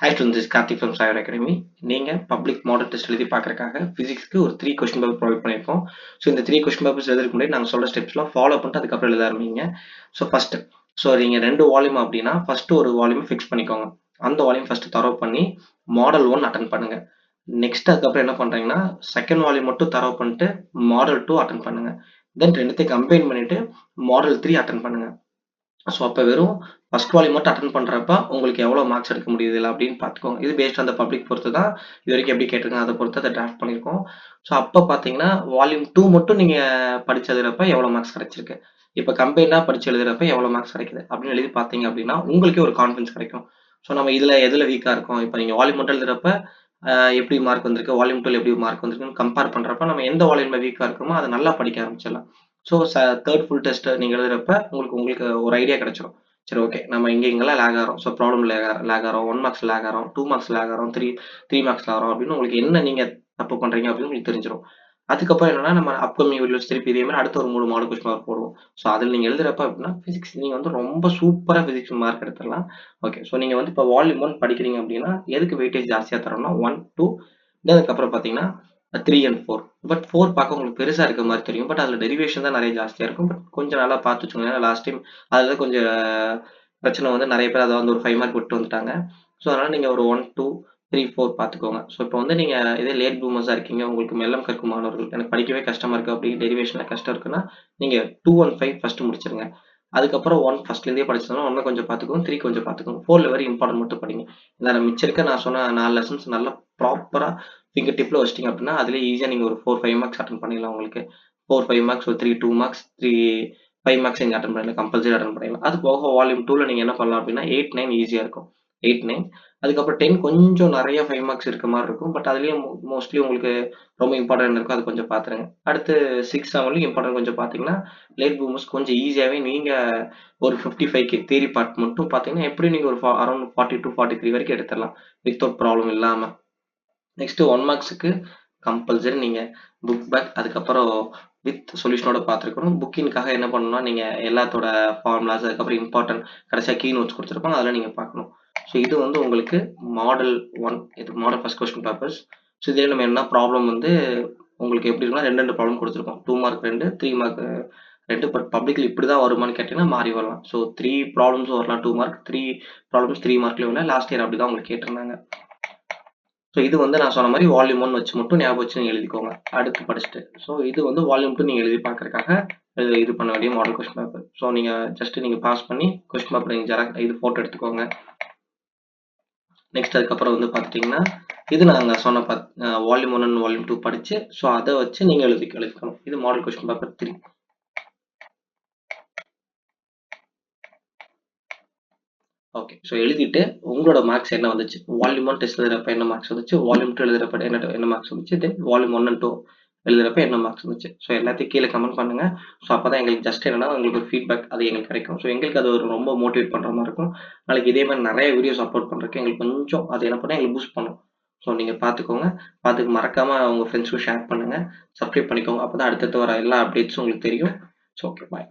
Hi students, this is Karthik from Cyber Academy. நீங்க public model test எழுதி பார்க்கறதுக்காக பிசிக்ஸ்க்கு ஒரு 3 கொஸ்டின் பேப்பர் ப்ரொவைட் பண்ணியிருக்கோம். ஸோ இந்த 3 கொஸ்டின் பேப்பர்ஸ் எழுதுறதுக்கு முன்னாடி நாங்கள் சொல்ற ஸ்டெப்ஸ்லாம் ஃபாலோ பண்ணிட்டு அதுக்கப்புறம் எழுத ஆரம்பிங்க. ஸோ ஃபர்ஸ்ட் நீங்க 2 வால்யூம் அப்படின்னா ஃபர்ஸ்ட் ஒரு வால்யூம் ஃபிக்ஸ் பண்ணிக்கோங்க. அந்த வால்யூம் ஃபர்ஸ்ட் தரவு பண்ணி மாடல் 1 அட்டன் பண்ணுங்க. நெக்ஸ்ட் அதுக்கப்புறம் என்ன பண்றீங்கன்னா செகண்ட் வால்யூம் மட்டும் தரவு பண்ணிட்டு மாடல் 2 அட்டன் பண்ணுங்க. தென் ரெண்டுத்தையும் கம்பைன் பண்ணிட்டு மாடல் 3 அட்டன் பண்ணுங்க. ஸோ அப்போ வெறும் ஃபர்ஸ்ட் வால்யூம் மட்டும் அட்டன் பண்ணுறப்ப உங்களுக்கு எவ்வளோ மார்க்ஸ் எடுக்க முடியுது இல்லை அப்படின்னு பார்த்துக்கோங்க. இது பேஸ்ட் அந்த பப்ளிக் பொறுத்து தான் இது வரைக்கும் எப்படி கேட்டிருக்காங்க அதை பொறுத்து அதை டிராஃப்ட் பண்ணியிருக்கோம். ஸோ அப்போ பார்த்தீங்கன்னா வால்யூம் 2 மட்டும் நீங்கள் படிச்சு எழுதுறப்ப எவ்வளோ மார்க்ஸ் கிடைச்சிருக்கு, இப்போ கம்பைனாக படிச்சு எழுதுறப்ப எவ்வளோ மார்க்ஸ் கிடைக்குது அப்படின்னு எழுதி பார்த்தீங்க அப்படின்னா உங்களுக்கே ஒரு கான்ஃபிடன்ஸ் கிடைக்கும். ஸோ நம்ம இதில் எதில் வீக்காக இருக்கும், இப்போ நீங்கள் வால்யூம் மட்டும் எழுதுறப்ப எப்படி மார்க் வந்திருக்கு, வால்யூம் 2 எப்படி மார்க் வந்திருக்குன்னு கம்பேர் பண்ணுறப்ப நம்ம எந்த வால்யூமில் வீக்காக இருக்கோமோ அதை நல்லா படிக்க ஆரம்பிச்சிடலாம். ஸோ தேர்ட் ஃபுல் டெஸ்ட் நீங்கள் எழுதுறப்ப உங்களுக்கு ஒரு ஐடியா கிடைச்சிடும். சரி, ஓகே, நம்ம இங்கெல்லாம் லேக் ஆகிறோம். ஸோ ப்ராப்ளம் லேக் ஆகிறோம், 1 மார்க்ஸ் லேக் ஆகிறோம், 2 மார்க்ஸ் லேக் ஆகிறோம், த்ரீ மார்க்ஸ் ஆகிறோம் அப்படின்னு உங்களுக்கு என்ன நீங்கள் தப்பு பண்ணுறீங்க அப்படின்னு உங்களுக்கு தெரிஞ்சிடும். அதுக்கப்புறம் என்னன்னா நம்ம அப்கமிங் வீடியோஸ் திருப்பி இதே மாதிரி அடுத்த ஒரு 3 மாடல் கொஸ்டின் மார்க் போடுவோம். ஸோ அதில் நீங்கள் எழுதுறப்ப அப்படின்னா ஃபிசிக்ஸ் நீங்கள் வந்து ரொம்ப சூப்பராக ஃபிசிக்ஸ் மார்க் எடுத்துடலாம். ஓகே, ஸோ நீங்கள் வந்து இப்போ வால்யூம் 1 படிக்கிறீங்க அப்படின்னா எதுக்கு வெயிட்டேஜ் ஜாஸ்தியாக தரோம்னா 1, 2, அதுக்கப்புறம் பார்த்தீங்கன்னா 3 அண்ட் 4. பட் 4 பார்க்க உங்களுக்கு பெருசாக இருக்க மாதிரி தெரியும். பட் அதில் டெரிவேஷன் தான் நிறைய ஜாஸ்தியாக இருக்கும். பட் கொஞ்சம் நல்லா பார்த்து வச்சுக்கோங்க. ஏன்னா லாஸ்ட் டைம் அதில் கொஞ்சம் பிரச்சனை வந்து நிறைய பேர் அதை வந்து ஒரு 5 மார்க் விட்டு வந்துட்டாங்க. ஸோ அதனால் நீங்கள் ஒரு 1, 2, 3, 4 பார்த்துக்கோங்க. ஸோ இப்போ வந்து நீங்கள் இதே லேட் பூமர்ஸாக இருக்கீங்க, உங்களுக்கு மெல்லம் கற்கும் மாணவர்கள், எனக்கு படிக்கவே கஷ்டமாக இருக்குது அப்படி டெரிவேஷனில் கஷ்டம் இருக்குன்னா நீங்கள் 2 and 5 ஃபஸ்ட்டு முடிச்சிருங்க. அதுக்கப்புறம் 1 ஃபர்ஸ்ட்லேருந்தே படிச்சதுனால 1 கொஞ்சம் பார்த்துக்கோங்க, 3 கொஞ்சம் பார்த்துக்கோங்க, 4 வெரி இம்பார்ட்டன்ட் மட்டும் படிங்க. இந்த மிச்சம் இருக்க நான் சொன்ன 4 லெசன்ஸ் நல்லா ப்ராப்பராக ஃபிங்கர் டிப்பில் வச்சிட்டிங்க அப்படின்னா அதிலே ஈஸியாக நீங்கள் ஒரு 4, 5 மார்க்ஸ் அட்டன் பண்ணிடலாம். உங்களுக்கு 4, 5 மார்க்ஸ், ஒரு 3, 2 மார்க்ஸ், 5 மார்க்ஸ் நீங்கள் அட்டன் பண்ணிடலாம், கம்பல்சரி அட்டன் பண்ணிடலாம். அது போக வால்யூம் 2ல நீங்கள் என்ன பண்ணலாம் அப்படின்னா 8, 9 ஈஸியாக இருக்கும். 8, 9 அதுக்கப்புறம் 10 கொஞ்சம் நிறைய 5 மார்க்ஸ் இருக்க மாதிரி இருக்கும். பட் அதுலேயும் மோஸ்ட்லி உங்களுக்கு ரொம்ப இம்பார்ட்டன்ட் இருக்கும், அது கொஞ்சம் பார்த்துருங்க. அடுத்து 6, 7லையும் இம்பார்ட்டன்ட் கொஞ்சம் பார்த்தீங்கன்னா லேட் பூமர்ஸ் கொஞ்சம் ஈஸியாகவே நீங்கள் ஒரு 55K தியரி பார்ட் மட்டும் பார்த்தீங்கன்னா எப்படி நீங்கள் ஒரு அரௌண்ட் 42, 43 வரைக்கும் எடுத்துடலாம் வித்தவுட் ப்ராப்ளம் இல்லாமல். நெக்ஸ்ட் 1 மார்க்ஸுக்கு கம்பல்சரி நீங்கள் புக் பேக் அதுக்கப்புறம் வித் சொல்யூஷனோட பார்த்துருக்கணும். புக்கின்காக என்ன பண்ணணும்னா நீங்கள் எல்லாத்தோட ஃபார்முலாஸ் அதுக்கப்புறம் இம்பார்ட்டன்ட் கடைசியாக கீ நோட்ஸ் கொடுத்துருப்பாங்க, அதெல்லாம் நீங்கள் பார்க்கணும். ஸோ இது வந்து உங்களுக்கு மாடல் 1, இது model first question papers. So இதே நம்ம என்ன ப்ராப்ளம் வந்து உங்களுக்கு எப்படி இருக்குன்னா 2 ப்ராப்ளம் கொடுத்துருக்கோம். 2 மார்க் 2, 3 மார்க் 2. பட் பப்ளிக்ல இப்படி தான் வருமானு கேட்டிங்கன்னா மாறி வரலாம். ஸோ 3 ப்ராப்ளம்ஸ் வரலாம் 2 மார்க், 3 ப்ராப்ளம்ஸ் 3 மார்க்லேயும் வரலாம். லாஸ்ட் இயர் அப்படி தான் உங்களுக்கு கேட்டிருந்தாங்க. ஸோ இது வந்து நான் சொன்ன மாதிரி வால்யூம் 1 வச்சு மட்டும் ஞாபகம் வச்சு நீங்கள் எழுதிக்கோங்க அடுத்து படிச்சுட்டு. ஸோ இது வந்து வால்யூம் 2 நீங்கள் எழுதி பார்க்கறதுக்காக இது பண்ண வேண்டிய மாடல் கொஸ்டின் பேப்பர். ஸோ நீங்கள் ஜஸ்ட் நீங்கள் பாஸ் பண்ணி கொஸ்டின் பேப்பர் நீங்கள் இது ஃபோட்டோ எடுத்துக்கோங்க. நெக்ஸ்ட் அதுக்கப்புறம் வந்து பார்த்துட்டிங்கன்னா இது நாங்கள் சொன்ன வால்யூம் 1 அண்ட் வால்யூம் 2 படித்து ஸோ அதை வச்சு நீங்கள் எழுதிக்கணும். இது model question paper 3. Okay, so எழுதிட்டு உங்களோட மார்க்ஸ் என்ன வந்துச்சு, வால்யூம் 1 டெஸ்ட் எழுதுறப்ப என்ன மார்க்ஸ் வந்துச்சு, வால்யூம் 2 எழுதுறப்ப என்ன மார்க்ஸ் வந்துச்சு, தென் வால்யூம் 1 and 2 எழுதுறப்ப என்ன மார்க்ஸ் வந்துச்சு. ஸோ எல்லாத்தையும் கீழே கமெண்ட் பண்ணுங்க. ஸோ அப்போ தான் எங்களுக்கு ஜஸ்ட் என்னன்னா உங்களுக்கு ஒரு ஃபீட்பேக் அது எங்களுக்கு கிடைக்கும். ஸோ எங்களுக்கு அது ஒரு ரொம்ப மோட்டிவேட் பண்ணுற மாதிரி இருக்கும். நாளைக்கு இதே மாதிரி நிறைய வீடியோஸ் அப்லோட் பண்ணுறதுக்கு எங்களுக்கு கொஞ்சம் அது என்ன பண்ணால் எங்களுக்கு பூஸ்ட் பண்ணும். ஸோ நீங்கள் பார்த்துக்கோங்க, மறக்காமல் உங்கள் ஃப்ரெண்ட்ஸுக்கும் ஷேர் பண்ணுங்கள், சப்ஸ்கிரைப் பண்ணிக்கோங்க. அப்போ தான் அடுத்தடுத்து வர எல்லா அப்டேட்ஸும் உங்களுக்கு தெரியும். ஸோ ஓகே, பாய்.